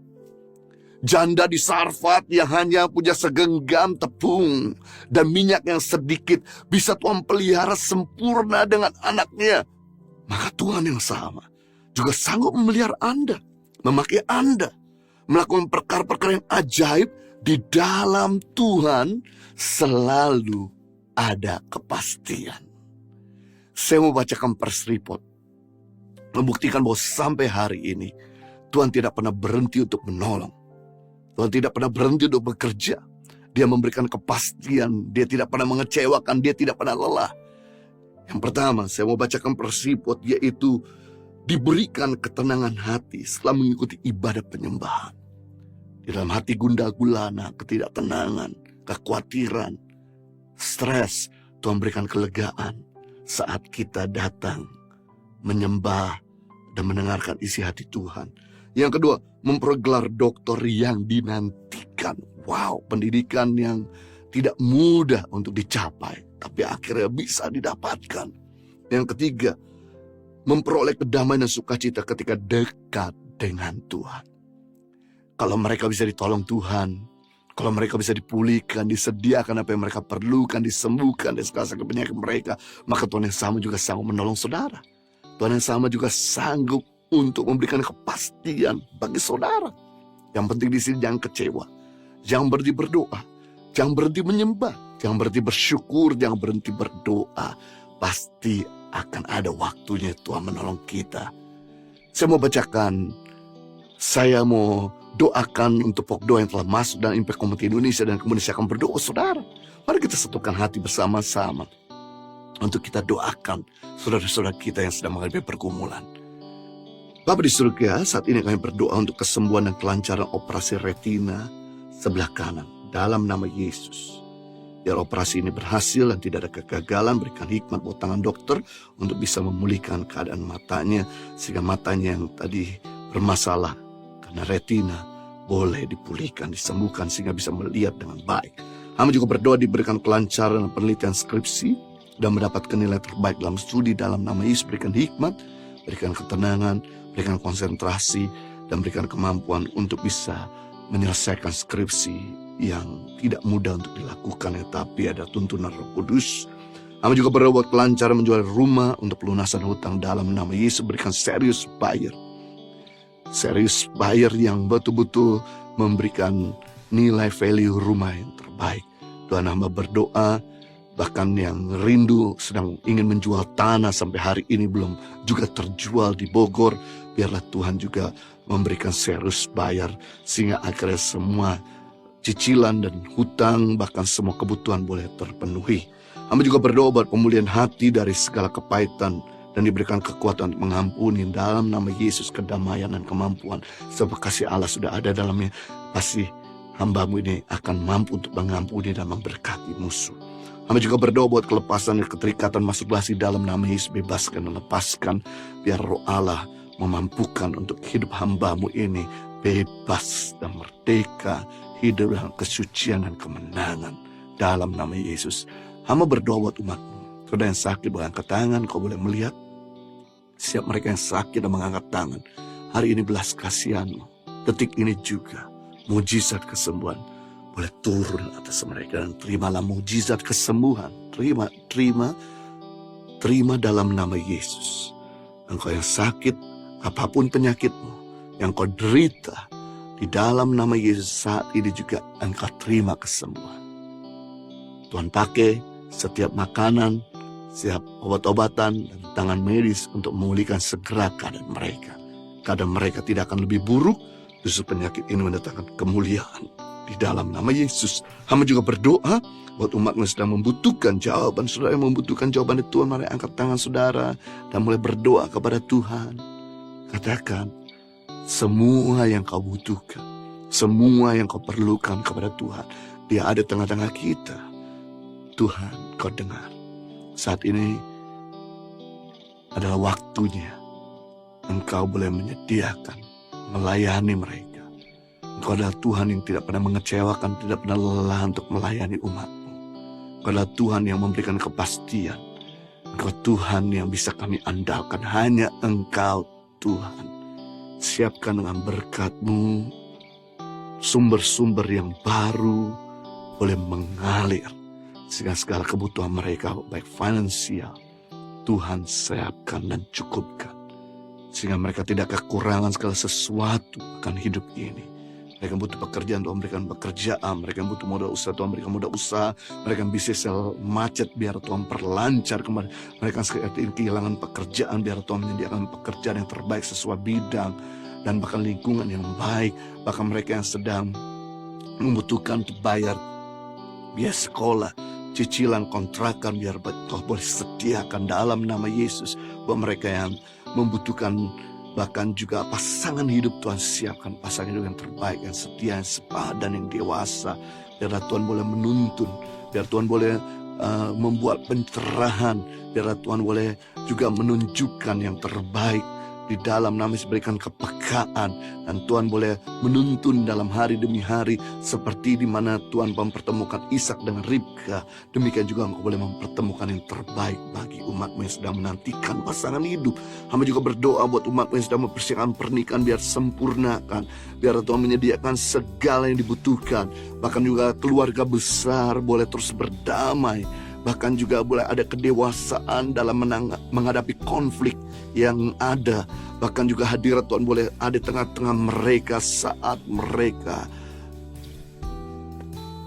Speaker 3: Janda di Sarfat yang hanya punya segenggam tepung dan minyak yang sedikit bisa Tuhan pelihara sempurna dengan anaknya. Maka Tuhan yang sama juga sanggup memelihara Anda, memakai Anda, melakukan perkara-perkara yang ajaib. Di dalam Tuhan selalu ada kepastian. Saya mau bacakan First Report, membuktikan bahwa sampai hari ini Tuhan tidak pernah berhenti untuk menolong. Tuhan tidak pernah berhenti untuk bekerja. Dia memberikan kepastian. Dia tidak pernah mengecewakan. Dia tidak pernah lelah. Yang pertama, saya mau bacakan First Report, yaitu diberikan ketenangan hati setelah mengikuti ibadah penyembahan. Di dalam hati gundah gulana, ketidaktenangan, kekhawatiran, stres, Tuhan berikan kelegaan saat kita datang menyembah dan mendengarkan isi hati Tuhan. Yang kedua, mempergelar doktor yang dinantikan. Wow, pendidikan yang tidak mudah untuk dicapai, tapi akhirnya bisa didapatkan. Yang ketiga, memperoleh kedamaian dan sukacita ketika dekat dengan Tuhan. Kalau mereka bisa ditolong Tuhan, kalau mereka bisa dipulihkan, disediakan apa yang mereka perlukan, disembuhkan dari segala sakit penyakit mereka, maka Tuhan yang sama juga sanggup menolong saudara. Tuhan yang sama juga sanggup untuk memberikan kepastian bagi saudara. Yang penting di sini jangan kecewa, jangan berhenti berdoa, jangan berhenti menyembah, jangan berhenti bersyukur, jangan berhenti berdoa. Pasti akan ada waktunya Tuhan menolong kita. Saya mau doakan untuk pokdoa yang telah masuk dalam Impact Community Indonesia, dan kemudian saya akan berdoa saudara. Mari kita satukan hati bersama-sama untuk kita doakan saudara-saudara kita yang sedang menghadapi pergumulan. Bapa di surga, saat ini kami berdoa untuk kesembuhan dan kelancaran operasi retina sebelah kanan dalam nama Yesus. Biar operasi ini berhasil dan tidak ada kegagalan, berikan hikmat buat tangan dokter untuk bisa memulihkan keadaan matanya, sehingga matanya yang tadi bermasalah karena retina boleh dipulihkan, disembuhkan sehingga bisa melihat dengan baik. Kami juga berdoa diberikan kelancaran dan penelitian skripsi dan mendapatkan nilai terbaik dalam studi dalam nama Yesus. Berikan hikmat, berikan ketenangan, berikan konsentrasi, dan berikan kemampuan untuk bisa menyelesaikan skripsi yang tidak mudah untuk dilakukan, tapi ada tuntunan Roh Kudus. Kami juga berdoa buat kelancaran menjual rumah untuk pelunasan hutang dalam nama Yesus. Berikan serius buyer yang betul-betul memberikan nilai value rumah yang terbaik. Tuhan, hamba berdoa bahkan yang rindu sedang ingin menjual tanah sampai hari ini belum juga terjual di Bogor, biarlah Tuhan juga memberikan serius bayar sehingga akhirnya semua cicilan dan hutang bahkan semua kebutuhan boleh terpenuhi. Kami juga berdoa buat pemulihan hati dari segala kepahitan dan diberikan kekuatan untuk mengampuni dalam nama Yesus, kedamaian dan kemampuan. Sebab kasih Allah sudah ada dalamnya, pasti hamba-Mu ini akan mampu untuk mengampuni dan memberkati musuh. Kami juga berdoa buat kelepasan dan keterikatan masturbasi dalam nama Yesus. Bebaskan dan lepaskan, biar Roh Allah memampukan untuk hidup hamba-Mu ini bebas dan merdeka, hidup dalam kesucian dan kemenangan dalam nama Yesus. Hamba berdoa buat umat-Mu. Saudara yang sakit boleh angkat tangan, kau boleh melihat. Siap mereka yang sakit dan mengangkat tangan. Hari ini belas kasihan-Mu. Detik ini juga mujizat kesembuhan boleh turun atas mereka, dan terimalah mujizat kesembuhan. Terima dalam nama Yesus. Engkau yang sakit, apapun penyakitmu yang kau derita, di dalam nama Yesus saat ini juga engkau terima kesembuhan. Tuhan pakai setiap makanan, setiap obat-obatan dan tangan medis untuk memulihkan segera keadaan mereka. Keadaan mereka tidak akan lebih buruk, justru penyakit ini mendatangkan kemuliaan. Di dalam nama Yesus, hamba juga berdoa buat umat-Mu sedang membutuhkan jawaban. Saudara yang membutuhkan jawaban dari Tuhan, mari angkat tangan saudara dan mulai berdoa kepada Tuhan. Katakan semua yang kau butuhkan, semua yang kau perlukan kepada Tuhan. Dia ada tengah-tengah kita. Tuhan, kau dengar. Saat ini adalah waktunya Engkau boleh menyediakan, melayani mereka. Engkau adalah Tuhan yang tidak pernah mengecewakan, tidak pernah lelah untuk melayani umat-Mu. Engkau adalah Tuhan yang memberikan kepastian. Engkau Tuhan yang bisa kami andalkan. Hanya Engkau Tuhan. Siapkan dengan berkat-Mu sumber-sumber yang baru boleh mengalir, sehingga segala kebutuhan mereka baik finansial Tuhan siapkan dan cukupkan, sehingga mereka tidak kekurangan segala sesuatu akan hidup ini. Mereka butuh pekerjaan, Tuhan berikan pekerjaan. Mereka butuh modal usaha, Tuhan berikan modal usaha. Mereka bisnis macet, biar Tuhan perlancar kembali. Mereka kehilangan pekerjaan, biar Tuhan menyediakan pekerjaan yang terbaik sesuai bidang dan bahkan lingkungan yang baik. Bahkan mereka yang sedang membutuhkan untuk bayar biaya sekolah, cicilan kontrakan, biar Tuhan boleh sediakan dalam nama Yesus. Buat mereka yang membutuhkan bahkan juga pasangan hidup, Tuhan siapkan pasangan hidup yang terbaik, yang setia, yang sepadan, yang dewasa. Biar Tuhan boleh menuntun, biar Tuhan boleh membuat pencerahan, biar Tuhan boleh juga menunjukkan yang terbaik di dalam nama Yesus. Berikan kepekaan, dan Tuhan boleh menuntun dalam hari demi hari, seperti di mana Tuhan mempertemukan Ishak dengan Ribka. Demikian juga Engkau boleh mempertemukan yang terbaik bagi umat-Mu yang sedang menantikan pasangan hidup. Hamba juga berdoa buat umat-Mu yang sedang mempersiapkan pernikahan, biar sempurnakan, biar Tuhan menyediakan segala yang dibutuhkan. Bahkan juga keluarga besar boleh terus berdamai. Bahkan juga boleh ada kedewasaan dalam menghadapi konflik yang ada. Bahkan juga hadirat Tuhan boleh ada di tengah-tengah mereka saat mereka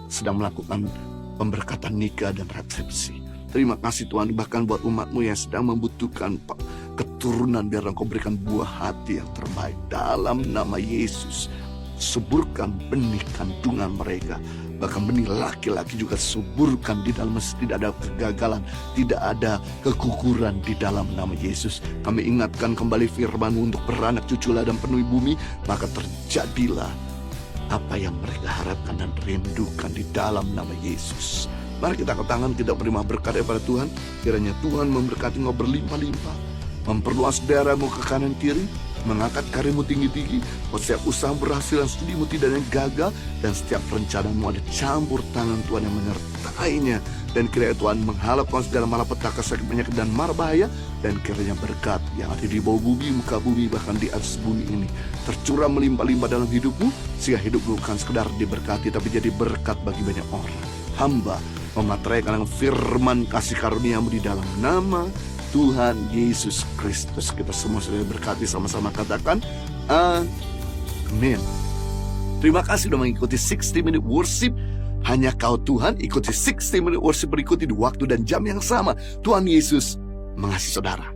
Speaker 3: sedang melakukan pemberkatan nikah dan resepsi. Terima kasih Tuhan, bahkan buat umat-Mu yang sedang membutuhkan keturunan, biar Engkau berikan buah hati yang terbaik dalam nama Yesus. Suburkan benih kandungan mereka. Bahkan benih laki-laki juga suburkan di dalam, tidak ada kegagalan, tidak ada keguguran di dalam nama Yesus. Kami ingatkan kembali firman-Mu untuk beranak cuculah dan penuhi bumi, maka terjadilah apa yang mereka harapkan dan rindukan di dalam nama Yesus. Mari kita angkat tangan, kita beri berkat daripada Tuhan. Kiranya Tuhan memberkati Engkau berlimpah-limpah, memperluas daerah-Mu ke kanan kiri, mengangkat karirmu tinggi-tinggi, setiap usaha berhasil dan studimu tidak ada yang gagal, dan setiap rencanamu ada campur tangan Tuhan yang menyertainya. Dan kiranya Tuhan menghalaukan segala malapetaka, sakit, penyakit, dan mara bahaya. Dan kiranya berkat yang ada di bawah bumi, muka bumi, bahkan di atas bumi ini tercurah melimpah-limpah dalam hidupmu, sehingga hidupmu bukan sekedar diberkati, tapi jadi berkat bagi banyak orang. Hamba memateraikan firman kasih karunia-Mu di dalam nama Tuhan Yesus Kristus. Kita semua sudah berkati, sama-sama katakan amin. Terima kasih sudah mengikuti 60 Minute Worship. Hanya Kau Tuhan. Ikuti 60 Minute Worship berikutnya di waktu dan jam yang sama. Tuhan Yesus mengasihi saudara.